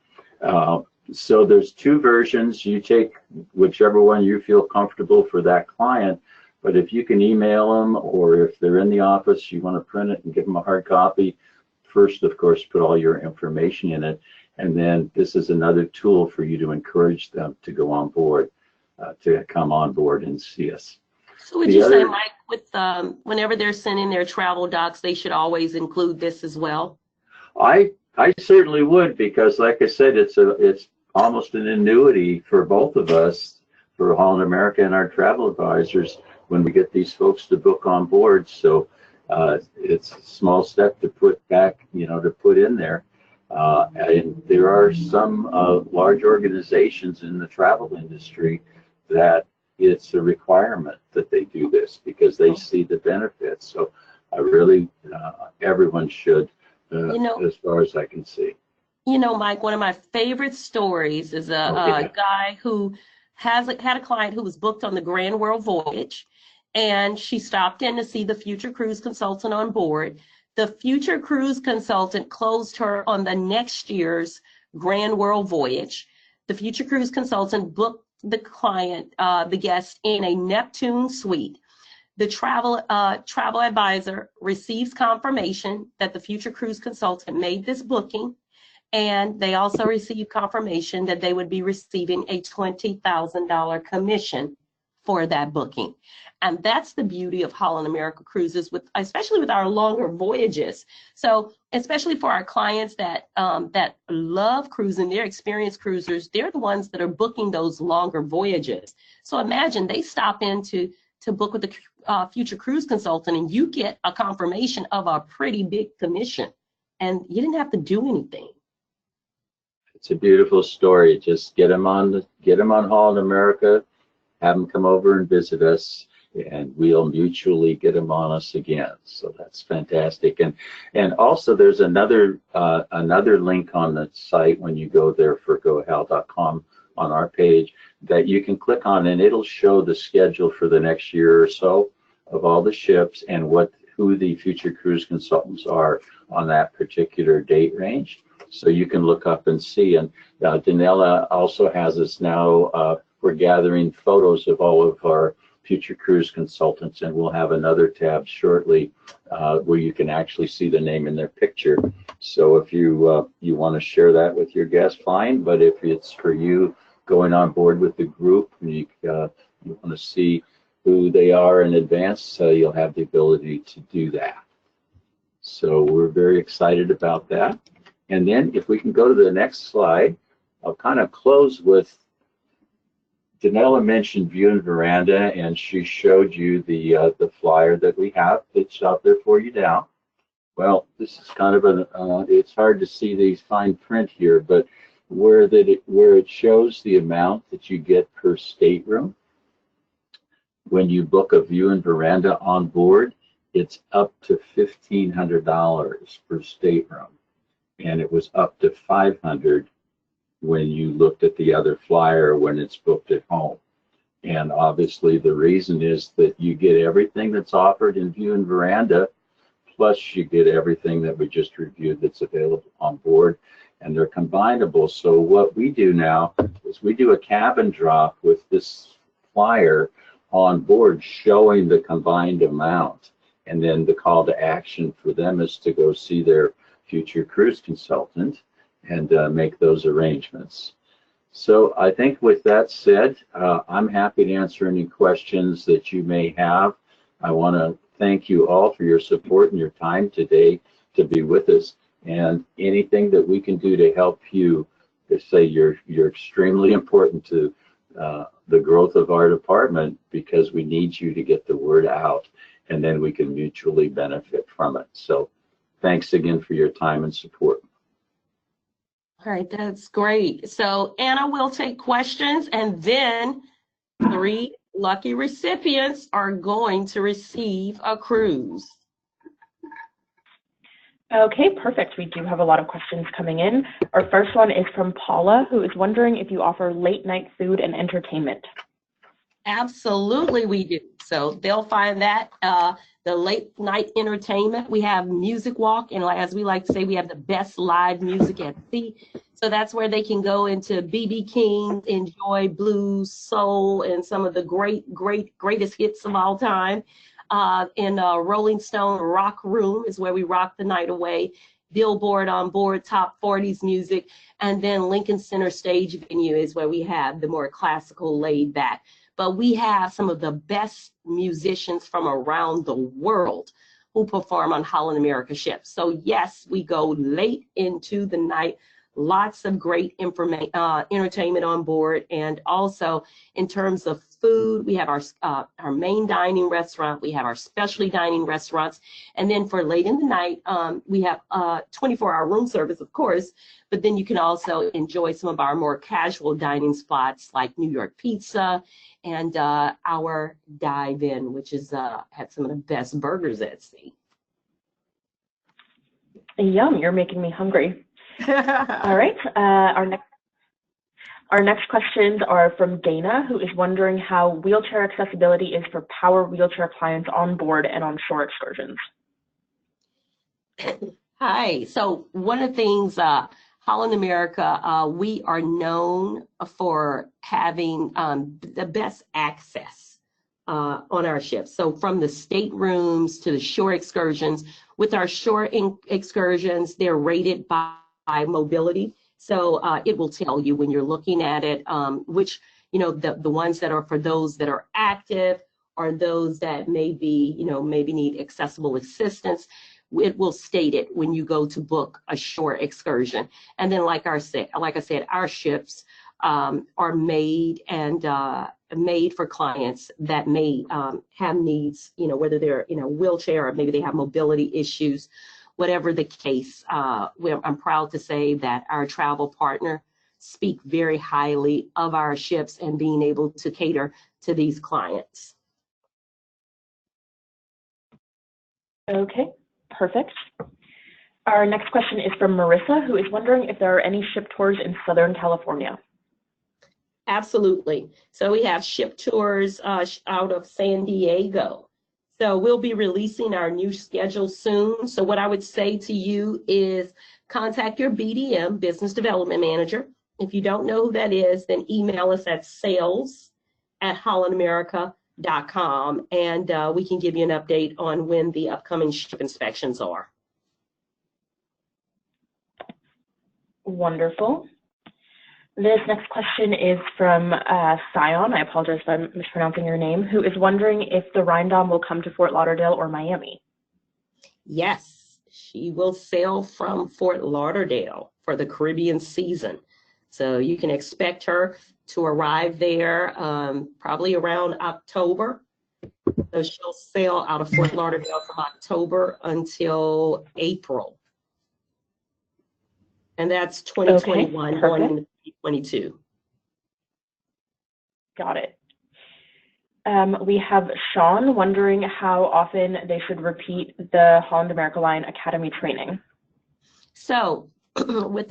So there's two versions. You take whichever one you feel comfortable for that client. But if you can email them, or if they're in the office, you want to print it and give them a hard copy, first, of course, put all your information in it. And then this is another tool for you to encourage them to go on board, to come on board and see us. So would you say, Mike, with whenever they're sending their travel docs, they should always include this as well? I certainly would, because like I said, it's almost an annuity for both of us, for Holland America and our travel advisors, when we get these folks to book on board. So it's a small step to put back, to put in there. And there are some large organizations in the travel industry that it's a requirement that they do this because they see the benefits. So I really, everyone should, as far as I can see. Mike, one of my favorite stories is a guy who had a client who was booked on the Grand World Voyage, and she stopped in to see the future cruise consultant on board. The future cruise consultant closed her on the next year's Grand World Voyage. The future cruise consultant booked the client, the guest, in a Neptune suite. The travel advisor receives confirmation that the future cruise consultant made this booking, and they also received confirmation that they would be receiving a $20,000 commission for that booking. And that's the beauty of Holland America Cruises, especially with our longer voyages. So especially for our clients that love cruising, they're experienced cruisers, they're the ones that are booking those longer voyages. So imagine they stop in to book with the future cruise consultant, and you get a confirmation of a pretty big commission, and you didn't have to do anything. It's a beautiful story. Just get them on Holland America, have them come over and visit us, and we'll mutually get them on us again. So that's fantastic. And also there's another link on the site when you go there for gohal.com on our page that you can click on, and it'll show the schedule for the next year or so of all the ships and who the future cruise consultants are on that particular date range. So you can look up and see. And DENALI also has us now, we're gathering photos of all of our future cruise consultants, and we'll have another tab shortly where you can actually see the name in their picture. So if you want to share that with your guest, fine. But if it's for you going on board with the group, and you want to see who they are in advance, you'll have the ability to do that. So we're very excited about that. And then if we can go to the next slide, I'll kind of close with, DENALI mentioned View and Veranda, and she showed you the flyer that we have. It's out there for you now. Well, this is kind of it's hard to see these fine print here, but where it shows the amount that you get per stateroom when you book a View and Veranda on board, it's up to $1,500 per stateroom, and it was up to $500 when you looked at the other flyer when it's booked at home. And obviously the reason is that you get everything that's offered in View and Veranda, plus you get everything that we just reviewed that's available on board, and they're combinable. So what we do now is we do a cabin drop with this flyer on board showing the combined amount, and then the call to action for them is to go see their future cruise consultant and make those arrangements. So I think with that said, I'm happy to answer any questions that you may have. I want to thank you all for your support and your time today to be with us. And anything that we can do to help you, to say you're extremely important to the growth of our department, because we need you to get the word out, and then we can mutually benefit from it. So thanks again for your time and support. All right, that's great. So Anna will take questions, and then 3 lucky recipients are going to receive a cruise. Okay, perfect. We do have a lot of questions coming in. Our first one is from Paula, who is wondering if you offer late night food and entertainment. Absolutely, we do. So they'll find that the late night entertainment. We have music walk, and as we like to say, we have the best live music at sea. So that's where they can go into BB King, enjoy blues, soul, and some of the greatest hits of all time. In Rolling Stone Rock Room is where we rock the night away. Billboard on board, top 40s music, and then Lincoln Center Stage Venue is where we have the more classical laid back. But we have some of the best musicians from around the world who perform on Holland America ships. So yes, we go late into the night, lots of great entertainment on board. And also in terms of food, we have our main dining restaurant, we have our specialty dining restaurants. And then for late in the night, we have 24-hour room service, of course, but then you can also enjoy some of our more casual dining spots like New York Pizza and our dive-in, which is had some of the best burgers at sea. Yum, you're making me hungry. All right, our next questions are from Dana, who is wondering how wheelchair accessibility is for power wheelchair clients on board and on shore excursions. Hi, so one of the things, Holland America, we are known for having the best access on our ships. So from the staterooms to the shore excursions, with our shore excursions, they're rated by mobility. So it will tell you when you're looking at it, which, the ones that are for those that are active or those that maybe need accessible assistance. It will state it when you go to book a shore excursion. And then like I said, our ships are made for clients that may have needs, whether they're in a wheelchair or maybe they have mobility issues. Whatever the case, I'm proud to say that our travel partner speak very highly of our ships and being able to cater to these clients. Okay, perfect. Our next question is from Marissa, who is wondering if there are any ship tours in Southern California. Absolutely. So we have ship tours out of San Diego. So we'll be releasing our new schedule soon. So what I would say to you is contact your BDM, Business Development Manager. If you don't know who that is, then email us at sales@hollandamerica.com, and we can give you an update on when the upcoming ship inspections are. Wonderful. This next question is from Sion, I apologize if I'm mispronouncing your name, who is wondering if the RYNDAM will come to Fort Lauderdale or Miami. Yes, she will sail from Fort Lauderdale for the Caribbean season. So you can expect her to arrive there probably around October. So she'll sail out of Fort Lauderdale from October until April. And that's 2021 going into 2022. Got it. We have Sean wondering how often they should repeat the Holland America Line Academy training. So over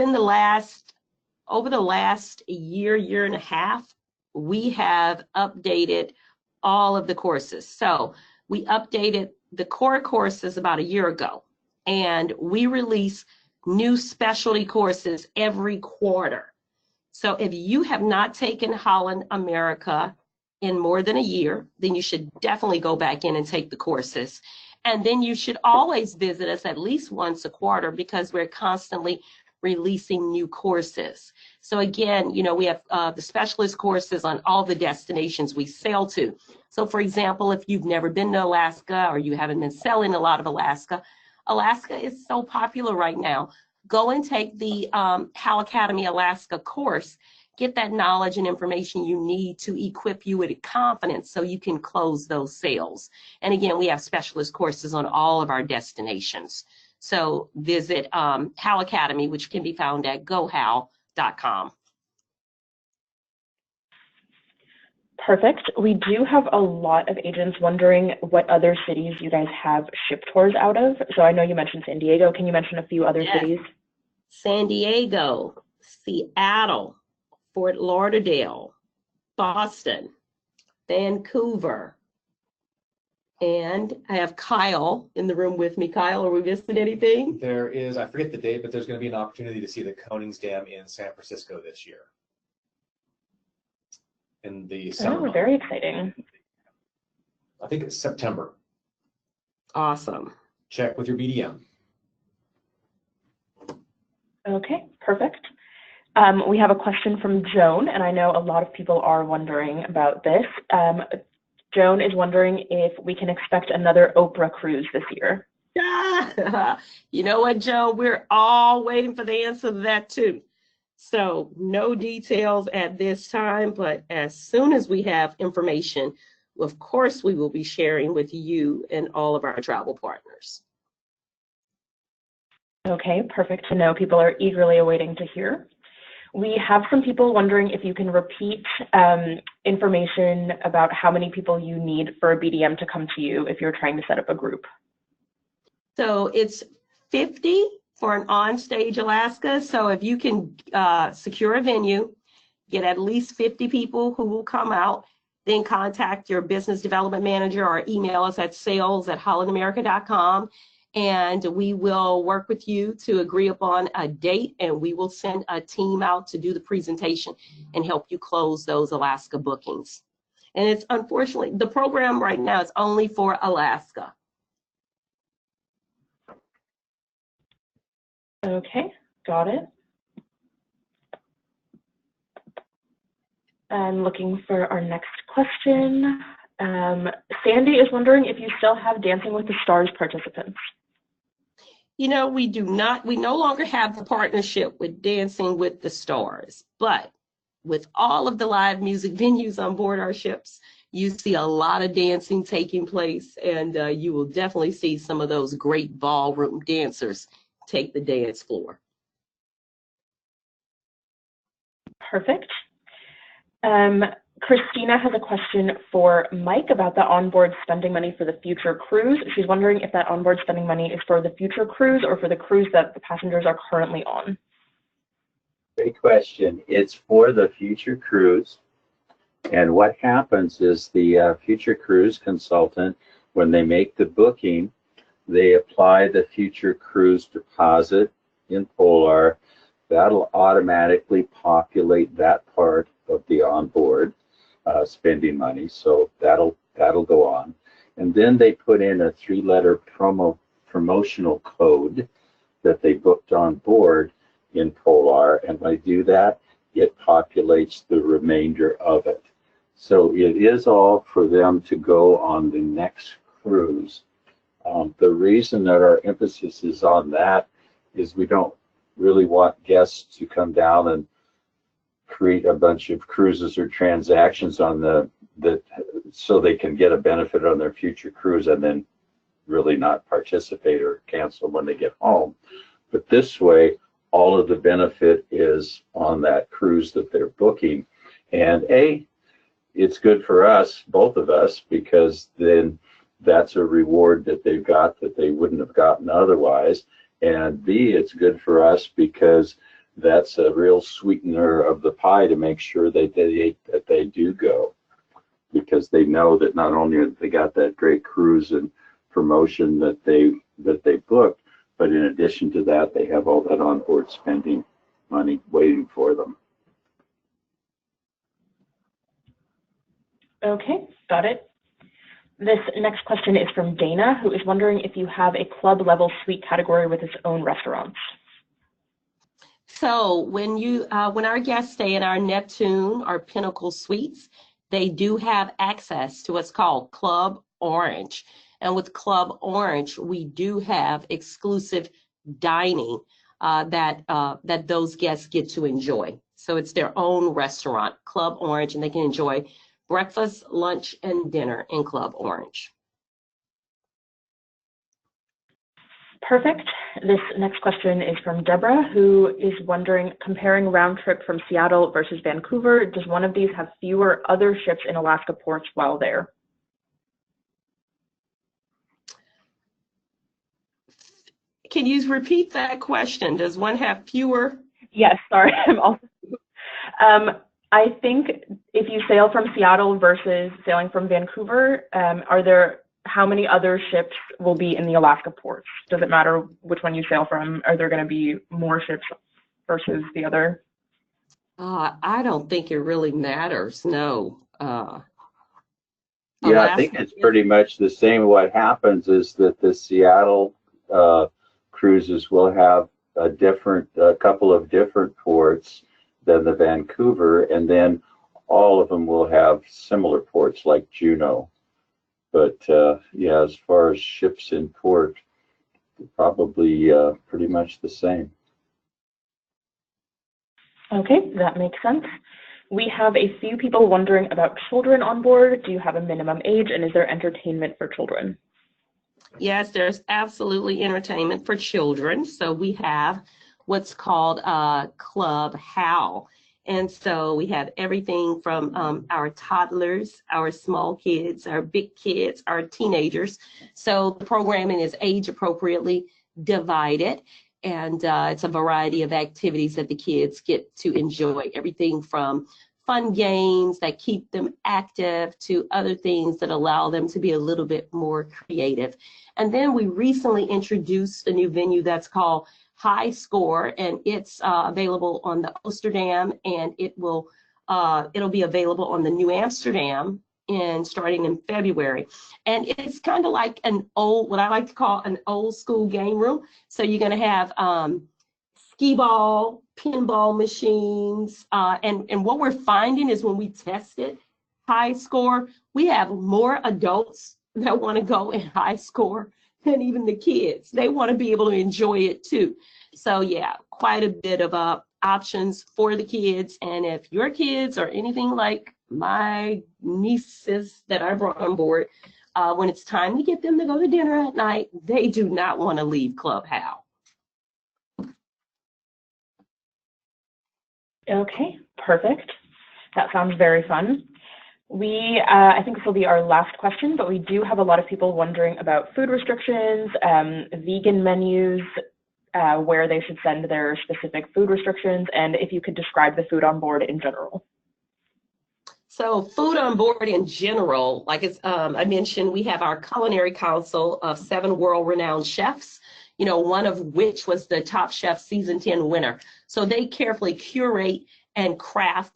the last year and a half, we have updated all of the courses. So we updated the core courses about a year ago, and we release new specialty courses every quarter. So if you have not taken Holland America in more than a year, then you should definitely go back in and take the courses. And then you should always visit us at least once a quarter, because we're constantly releasing new courses. So again, you know, we have the specialist courses on all the destinations we sail to. So for example, if you've never been to Alaska or you haven't been sailing a lot of Alaska, Alaska is so popular right now. Go and take the HAL Academy Alaska course. Get that knowledge and information you need to equip you with confidence so you can close those sales. And again, we have specialist courses on all of our destinations. So visit HAL Academy, which can be found at gohal.com. Perfect. We do have a lot of agents wondering what other cities you guys have ship tours out of. So I know you mentioned San Diego. Can you mention a few other cities? San Diego, Seattle, Fort Lauderdale, Boston, Vancouver, and I have Kyle in the room with me. Kyle, are we missing anything? There is, I forget the date, but there's going to be an opportunity to see the KONINGSDAM in San Francisco this year. In the summer. Oh, very exciting. I think it's September. Awesome. Check with your BDM. Okay, perfect. We have a question from Joan, and I know a lot of people are wondering about this. Joan is wondering if we can expect another Oprah cruise this year. You know what, Joan? We're all waiting for the answer to that too. So no details at this time, but as soon as we have information, of course, we will be sharing with you and all of our travel partners. Okay, perfect to know. People are eagerly awaiting to hear. We have some people wondering if you can repeat information about how many people you need for a BDM to come to you if you're trying to set up a group. So it's 50 for an on-stage Alaska. So if you can secure a venue, get at least 50 people who will come out, then contact your business development manager or email us at sales@hollandamerica.com. And we will work with you to agree upon a date, and we will send a team out to do the presentation and help you close those Alaska bookings. And it's unfortunately, the program right now is only for Alaska. Okay, got it. I'm looking for our next question. Sandy is wondering if you still have Dancing with the Stars participants. You know, we do not, we no longer have the partnership with Dancing with the Stars, but with all of the live music venues on board our ships, you see a lot of dancing taking place, and you will definitely see some of those great ballroom dancers take the dance floor. Perfect. Christina has a question for Mike about the onboard spending money for the future cruise. She's wondering if that onboard spending money is for the future cruise or for the cruise that the passengers are currently on. Great question. It's for the future cruise. And what happens is the future cruise consultant, when they make the booking, they apply the future cruise deposit in Polar. That'll automatically populate that part of the onboard spending money, so that'll go on. And then they put in a 3-letter promotional code that they booked on board in Polar, and when they do that, it populates the remainder of it. So it is all for them to go on the next cruise. The reason that our emphasis is on that is we don't really want guests to come down and create a bunch of cruises or transactions on so they can get a benefit on their future cruise and then really not participate or cancel when they get home. But this way, all of the benefit is on that cruise that they're booking. And A, it's good for us, both of us, because then that's a reward that they've got that they wouldn't have gotten otherwise. And B, it's good for us because that's a real sweetener of the pie to make sure that they do go, because they know that not only have they got that great cruise and promotion that they booked, but in addition to that, they have all that onboard spending money waiting for them. Okay, got it. This next question is from Dana, who is wondering if you have a club level suite category with its own restaurants. So when our guests stay in our Neptune or Pinnacle suites, they do have access to what's called Club Orange. And with Club Orange, we do have exclusive dining that those guests get to enjoy. So it's their own restaurant, Club Orange, and they can enjoy breakfast, lunch, and dinner in Club Orange. Perfect. This next question is from Deborah, who is wondering, comparing Roundtrip from Seattle versus Vancouver, does one of these have fewer other ships in Alaska ports while there? Can you repeat that question? Does one have fewer? Yes, sorry, I'm also. I think if you sail from Seattle versus sailing from Vancouver, how many other ships will be in the Alaska ports? Does it matter which one you sail from? Are there going to be more ships versus the other? I don't think it really matters, no. Yeah, I think it's pretty much the same. What happens is that the Seattle cruises will have a couple of different ports than the Vancouver, and then all of them will have similar ports like Juneau. But yeah, as far as ships in port, probably pretty much the same. Okay, that makes sense. We have a few people wondering about children on board. Do you have a minimum age, and is there entertainment for children? Yes, there's absolutely entertainment for children. So we have what's called Club HOW. And so we have everything from our toddlers, our small kids, our big kids, our teenagers. So the programming is age appropriately divided. And it's a variety of activities that the kids get to enjoy, everything from fun games that keep them active to other things that allow them to be a little bit more creative. And then we recently introduced a new venue that's called High Score, and it's available on the Amsterdam, and it'll be available on the New Amsterdam starting in February. And it's kind of like what I like to call an old school game room. So you're going to have skee ball, pinball machines, and what we're finding is when we tested High Score, we have more adults that want to go in High Score than even the kids. They want to be able to enjoy it too. So yeah, quite a bit of options for the kids. And if your kids are anything like my nieces that I brought on board, when it's time to get them to go to dinner at night, they do not want to leave Club HOW. Okay, perfect. That sounds very fun. I think this will be our last question, but we do have a lot of people wondering about food restrictions, vegan menus, where they should send their specific food restrictions, and if you could describe the food on board in general. So food on board in general, like I mentioned, we have our culinary council of 7 world-renowned chefs, one of which was the Top Chef Season 10 winner. So they carefully curate and craft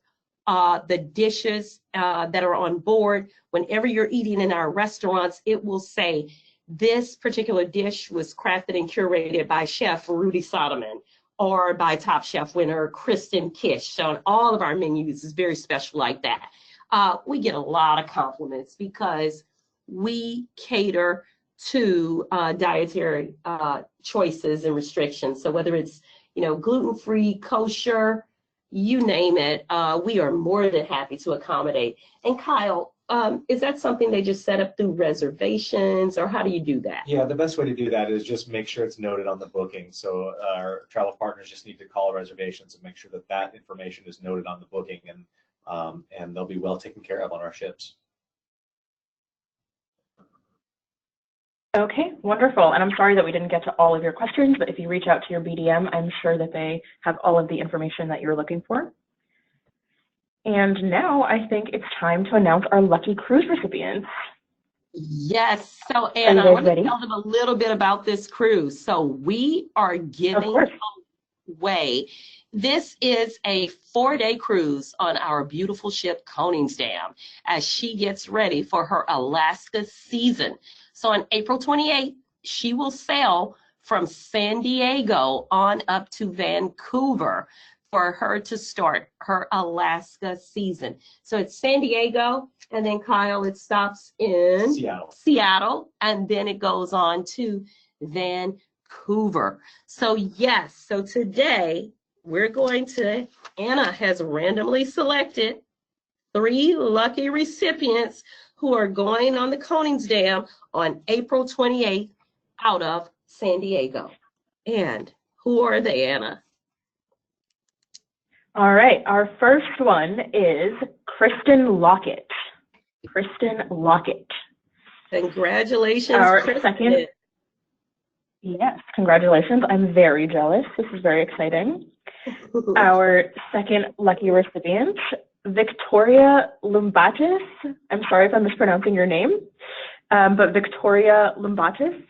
the dishes that are on board. Whenever you're eating in our restaurants, it will say, this particular dish was crafted and curated by Chef Rudy Soderman or by Top Chef winner Kristen Kish. So on all of our menus is very special like that. We get a lot of compliments because we cater to dietary choices and restrictions. So whether it's, gluten-free, kosher, you name it, we are more than happy to accommodate. And Kyle, is that something they just set up through reservations, or how do you do that? Yeah, the best way to do that is just make sure it's noted on the booking. So our travel partners just need to call reservations and make sure that that information is noted on the booking, and they'll be well taken care of on our ships. Okay, wonderful. And I'm sorry that we didn't get to all of your questions, but if you reach out to your BDM, I'm sure that they have all of the information that you're looking for. And now I think it's time to announce our lucky cruise recipients. Yes. So, Anna, I want to tell them a little bit about this cruise. So we are giving away. This is a 4-day cruise on our beautiful ship KONINGSDAM as she gets ready for her Alaska season. So on April 28th, she will sail from San Diego on up to Vancouver for her to start her Alaska season. So it's San Diego, and then Kyle, it stops in Seattle, and then it goes on to Vancouver. So yes, so today we're going to, Anna has randomly selected 3 lucky recipients who are going on the KONINGSDAM on April 28th out of San Diego. And who are they, Anna? All right, our first one is Kristen Lockett. Kristen Lockett. Congratulations, Our Kristen. second, yes, congratulations. I'm very jealous. This is very exciting. Our second lucky recipient, Victoria Lumbatis. I'm sorry if I'm mispronouncing your name, but Victoria Lumbatis.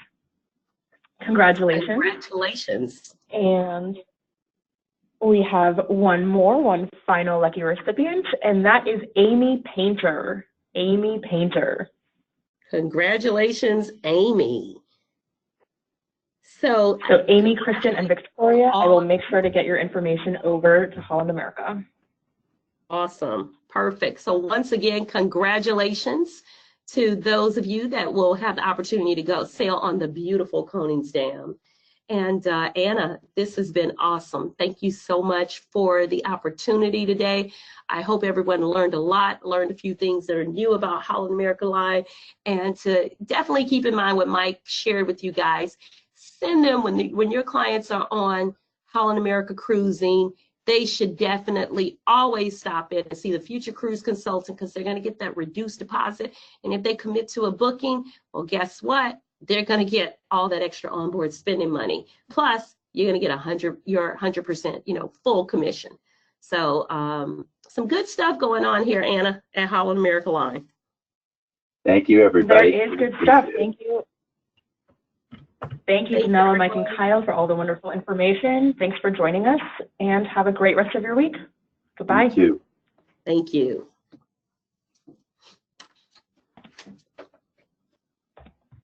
Congratulations. Congratulations. And we have one final lucky recipient, and that is Amy Painter. Amy Painter. Congratulations, Amy. So Amy, Kristen, and Victoria, I will make sure to get your information over to Holland America. Awesome. Perfect. So once again, congratulations to those of you that will have the opportunity to go sail on the beautiful KONINGSDAM. And Anna, this has been awesome. Thank you so much for the opportunity today. I hope everyone learned a lot, learned a few things that are new about Holland America Line, and to definitely keep in mind what Mike shared with you guys. Send them when your clients are on Holland America Cruising, they should definitely always stop in and see the future cruise consultant, because they're going to get that reduced deposit. And if they commit to a booking, well, guess what? They're going to get all that extra onboard spending money. Plus, you're going to get your 100%, full commission. So some good stuff going on here, Anna, at Holland America Line. Thank you, everybody. There is good stuff. Thank you. Thank you, Denali, Mike, and Kyle, for all the wonderful information. Thanks for joining us, and have a great rest of your week. Goodbye. You too. Thank you.